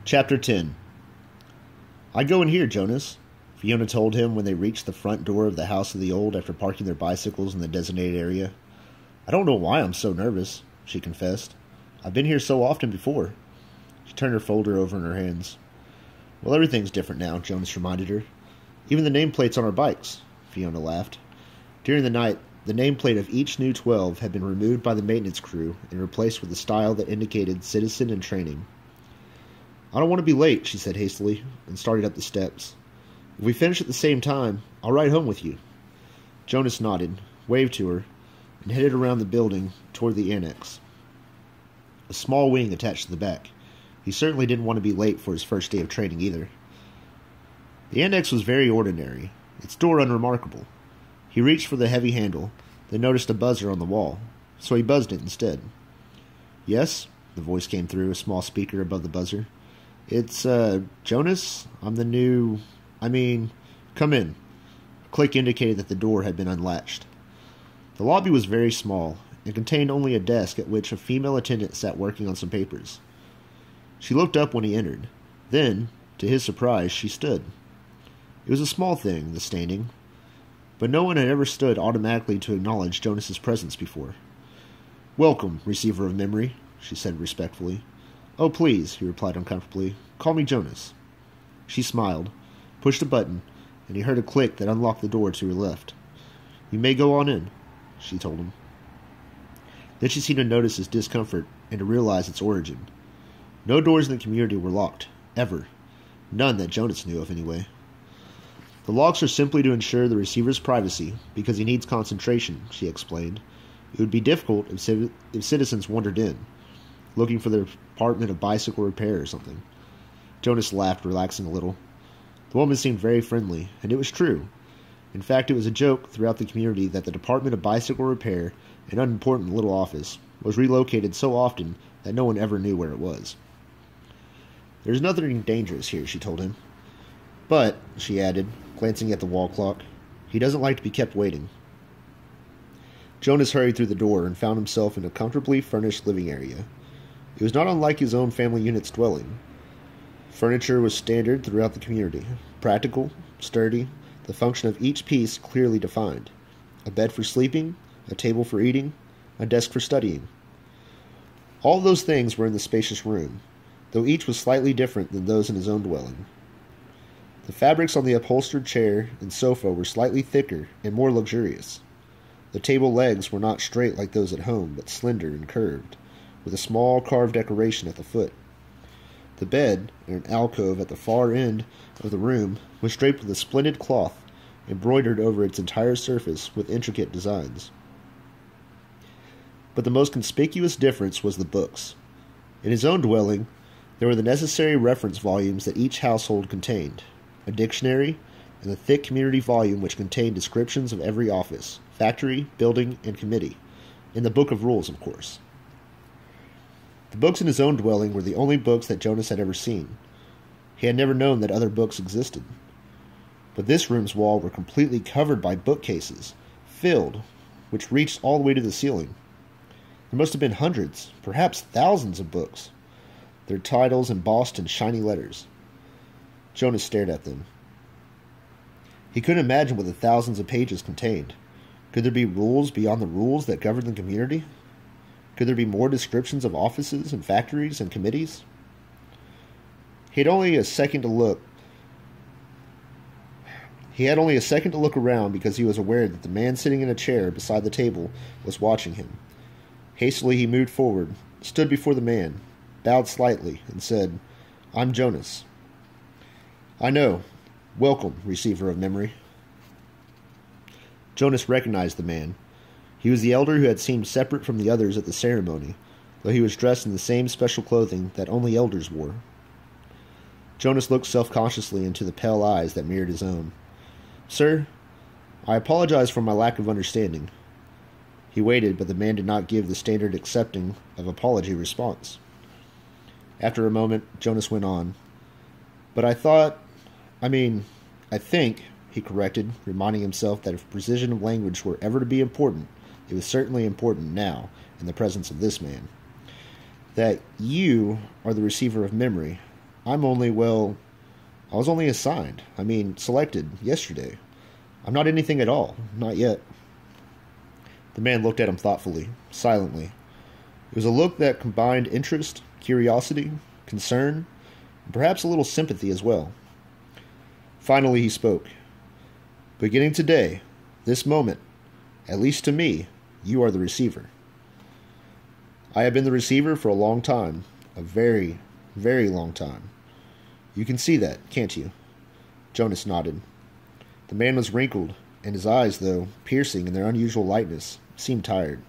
Chapter 10. "I go in here, Jonas," Fiona told him when they reached the front door of the House of the Old after parking their bicycles in the designated area. "I don't know why I'm so nervous," she confessed. "I've been here so often before." She turned her folder over in her hands. "Well, everything's different now," Jonas reminded her. "Even the nameplates on our bikes." Fiona laughed. During the night, the nameplate of each new 12 had been removed by the maintenance crew and replaced with a style that indicated citizen in training. "I don't want to be late," she said hastily, and started up the steps. "If we finish at the same time, I'll ride home with you." Jonas nodded, waved to her, and headed around the building toward the annex. A small wing attached to the back. He certainly didn't want to be late for his first day of training either. The annex was very ordinary, its door unremarkable. He reached for the heavy handle, then noticed a buzzer on the wall, so he buzzed it instead. "Yes?" The voice came through a small speaker above the buzzer. "It's, Jonas? I'm the new... come in." A click indicated that the door had been unlatched. The lobby was very small, and contained only a desk at which a female attendant sat working on some papers. She looked up when he entered. Then, to his surprise, she stood. It was a small thing, the standing, but no one had ever stood automatically to acknowledge Jonas's presence before. "Welcome, receiver of memory," she said respectfully. "Oh, please," he replied uncomfortably. "Call me Jonas." She smiled, pushed a button, and he heard a click that unlocked the door to her left. "You may go on in," she told him. Then she seemed to notice his discomfort and to realize its origin. No doors in the community were locked, ever. None that Jonas knew of, anyway. "The locks are simply to ensure the receiver's privacy, because he needs concentration," she explained. "It would be difficult if citizens wandered in, looking for the Department of Bicycle Repair or something." Jonas laughed, relaxing a little. The woman seemed very friendly, and it was true. In fact, it was a joke throughout the community that the Department of Bicycle Repair, an unimportant little office, was relocated so often that no one ever knew where it was. "There's nothing dangerous here," she told him. "But," she added, glancing at the wall clock, "he doesn't like to be kept waiting." Jonas hurried through the door and found himself in a comfortably furnished living area. It was not unlike his own family unit's dwelling. Furniture was standard throughout the community, practical, sturdy, the function of each piece clearly defined. A bed for sleeping, a table for eating, a desk for studying. All those things were in the spacious room, though each was slightly different than those in his own dwelling. The fabrics on the upholstered chair and sofa were slightly thicker and more luxurious. The table legs were not straight like those at home, but slender and curved, with a small carved decoration at the foot. The bed, in an alcove at the far end of the room, was draped with a splendid cloth, embroidered over its entire surface with intricate designs. But the most conspicuous difference was the books. In his own dwelling, there were the necessary reference volumes that each household contained, a dictionary, and the thick community volume which contained descriptions of every office, factory, building, and committee, in the Book of Rules, of course. The books in his own dwelling were the only books that Jonas had ever seen. He had never known that other books existed. But this room's walls were completely covered by bookcases, filled, which reached all the way to the ceiling. There must have been hundreds, perhaps thousands of books, their titles embossed in shiny letters. Jonas stared at them. He couldn't imagine what the thousands of pages contained. Could there be rules beyond the rules that governed the community? Could there be more descriptions of offices and factories and committees? He had only a second to look around because he was aware that the man sitting in a chair beside the table was watching him. Hastily he moved forward, stood before the man, bowed slightly, and said, "I'm Jonas." "I know. Welcome, receiver of memory." Jonas recognized the man. He was the elder who had seemed separate from the others at the ceremony, though he was dressed in the same special clothing that only elders wore. Jonas looked self-consciously into the pale eyes that mirrored his own. "Sir, I apologize for my lack of understanding." He waited, but the man did not give the standard accepting of apology response. After a moment, Jonas went on. "But I think, he corrected, reminding himself that if precision of language were ever to be important, it was certainly important now, in the presence of this man. "That you are the receiver of memory. I'm only, well, I was only assigned. I mean, selected yesterday. I'm not anything at all. Not yet. The man looked at him thoughtfully, silently. It was a look that combined interest, curiosity, concern, and perhaps a little sympathy as well. Finally he spoke. Beginning today, this moment, at least to me, you are the receiver. I have been the receiver for a long time. A very, very long time. You can see that, can't you? Jonas nodded. The man was wrinkled, and his eyes, though piercing in their unusual lightness, seemed tired.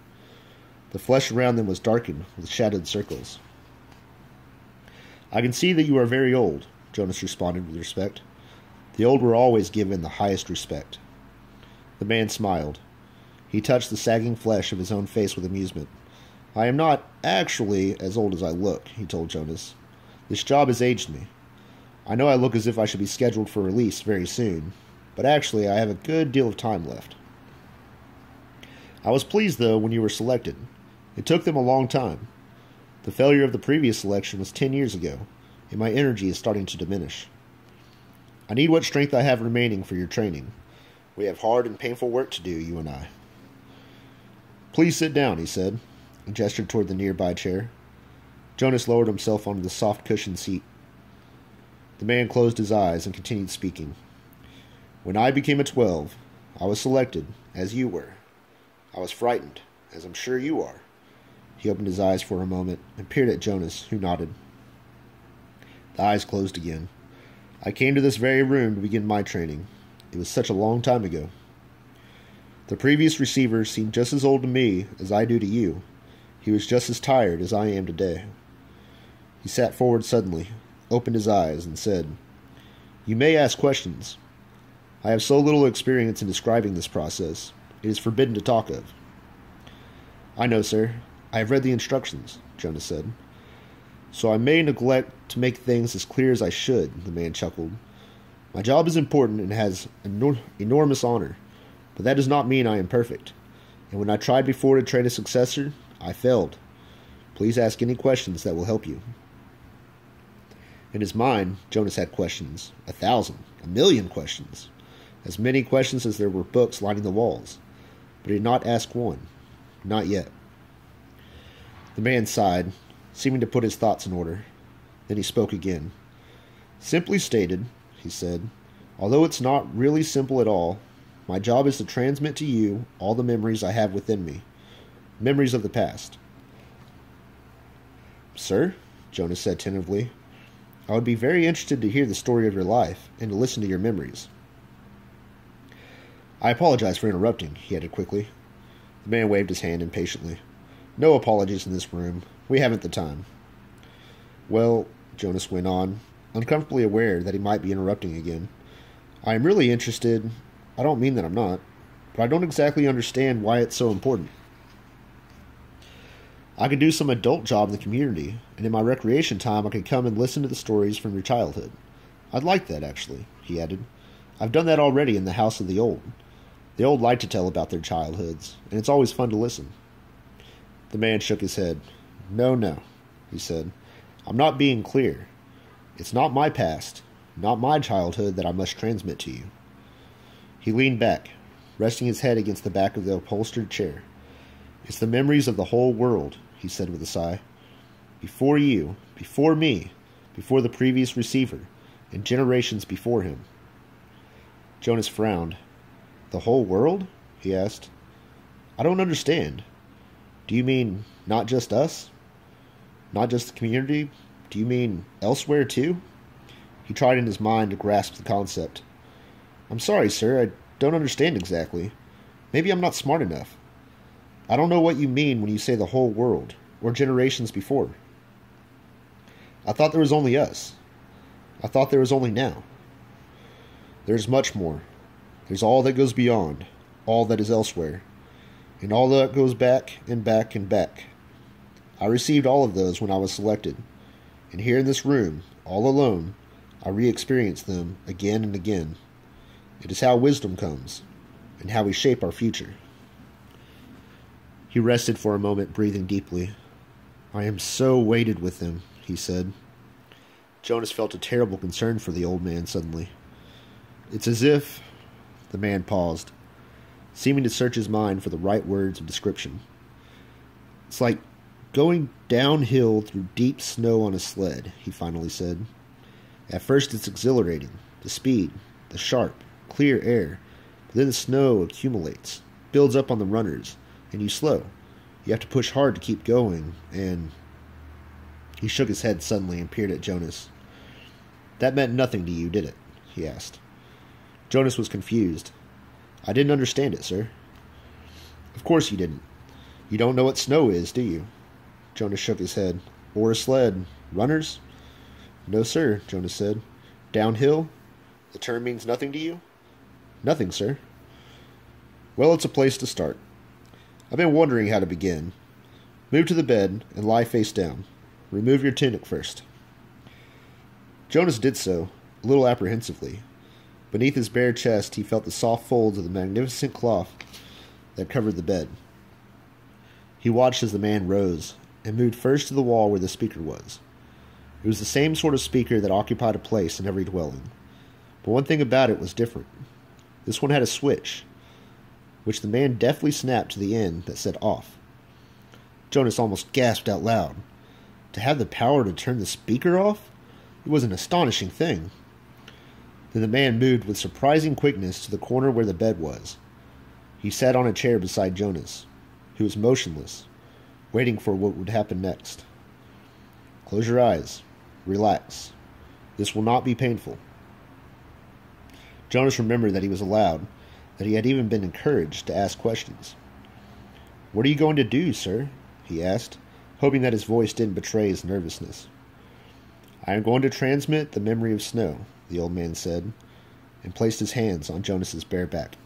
The flesh around them was darkened with shadowed circles. I can see that you are very old, Jonas responded with respect. The old were always given the highest respect. The man smiled. He touched the sagging flesh of his own face with amusement. I am not actually as old as I look, he told Jonas. This job has aged me. I know I look as if I should be scheduled for release very soon, but actually I have a good deal of time left. I was pleased, though, when you were selected. It took them a long time. The failure of the previous selection was 10 years ago, and my energy is starting to diminish. I need what strength I have remaining for your training. We have hard and painful work to do, you and I. Please sit down, he said, and gestured toward the nearby chair. Jonas lowered himself onto the soft cushioned seat. The man closed his eyes and continued speaking. When I became a 12, I was selected, as you were. I was frightened, as I'm sure you are. He opened his eyes for a moment and peered at Jonas, who nodded. The eyes closed again. I came to this very room to begin my training. It was such a long time ago. The previous receiver seemed just as old to me as I do to you. He was just as tired as I am today. He sat forward suddenly, opened his eyes, and said, You may ask questions. I have so little experience in describing this process, it is forbidden to talk of. I know, sir. I have read the instructions, Jonas said. So I may neglect to make things as clear as I should, the man chuckled. My job is important and has enormous honor, but that does not mean I am perfect. And when I tried before to train a successor, I failed. Please ask any questions that will help you. In his mind, Jonas had questions. 1,000, 1,000,000 questions. As many questions as there were books lining the walls. But he did not ask one. Not yet. The man sighed, seeming to put his thoughts in order. Then he spoke again. Simply stated, he said, although it's not really simple at all, my job is to transmit to you all the memories I have within me. Memories of the past. Sir, Jonas said tentatively, I would be very interested to hear the story of your life and to listen to your memories. I apologize for interrupting, he added quickly. The man waved his hand impatiently. No apologies in this room. We haven't the time. Well, Jonas went on, uncomfortably aware that he might be interrupting again. I am really interested. I don't mean that I'm not, but I don't exactly understand why it's so important. I could do some adult job in the community, and in my recreation time I could come and listen to the stories from your childhood. I'd like that, actually, he added. I've done that already in the House of the Old. The old like to tell about their childhoods, and it's always fun to listen. The man shook his head. No, he said. I'm not being clear. It's not my past, not my childhood that I must transmit to you. He leaned back, resting his head against the back of the upholstered chair. It's the memories of the whole world, he said with a sigh. Before you, before me, before the previous receiver, and generations before him. Jonas frowned. The whole world? He asked. I don't understand. Do you mean not just us? Not just the community? Do you mean elsewhere too? He tried in his mind to grasp the concept. I'm sorry, sir, I don't understand exactly. Maybe I'm not smart enough. I don't know what you mean when you say the whole world, or generations before. I thought there was only us. I thought there was only now. There's much more. There's all that goes beyond, all that is elsewhere, and all that goes back and back and back. I received all of those when I was selected, and here in this room, all alone, I re-experienced them again and again. It is how wisdom comes, and how we shape our future. He rested for a moment, breathing deeply. I am so weighted with them, he said. Jonas felt a terrible concern for the old man suddenly. It's as if... The man paused, seeming to search his mind for the right words of description. It's like going downhill through deep snow on a sled, he finally said. At first it's exhilarating, the speed, the sharp, clear air, but then the snow accumulates, builds up on the runners, and you slow. You have to push hard to keep going, and... He shook his head suddenly and peered at Jonas. That meant nothing to you, did it? He asked. Jonas was confused. I didn't understand it, sir. Of course you didn't. You don't know what snow is, do you? Jonas shook his head. Or a sled. Runners? No, sir, Jonas said. Downhill? The term means nothing to you? Nothing, sir. Well, it's a place to start. I've been wondering how to begin. Move to the bed and lie face down. Remove your tunic first. Jonas did so, a little apprehensively. Beneath his bare chest, he felt the soft folds of the magnificent cloth that covered the bed. He watched as the man rose and moved first to the wall where the speaker was. It was the same sort of speaker that occupied a place in every dwelling. But one thing about it was different. This one had a switch, which the man deftly snapped to the end that said off. Jonas almost gasped out loud. To have the power to turn the speaker off? It was an astonishing thing. Then the man moved with surprising quickness to the corner where the bed was. He sat on a chair beside Jonas, who was motionless, waiting for what would happen next. Close your eyes. Relax. This will not be painful. Jonas remembered that he was allowed, that he had even been encouraged to ask questions. What are you going to do, sir? He asked, hoping that his voice didn't betray his nervousness. I am going to transmit the memory of snow, the old man said, and placed his hands on Jonas's bare back.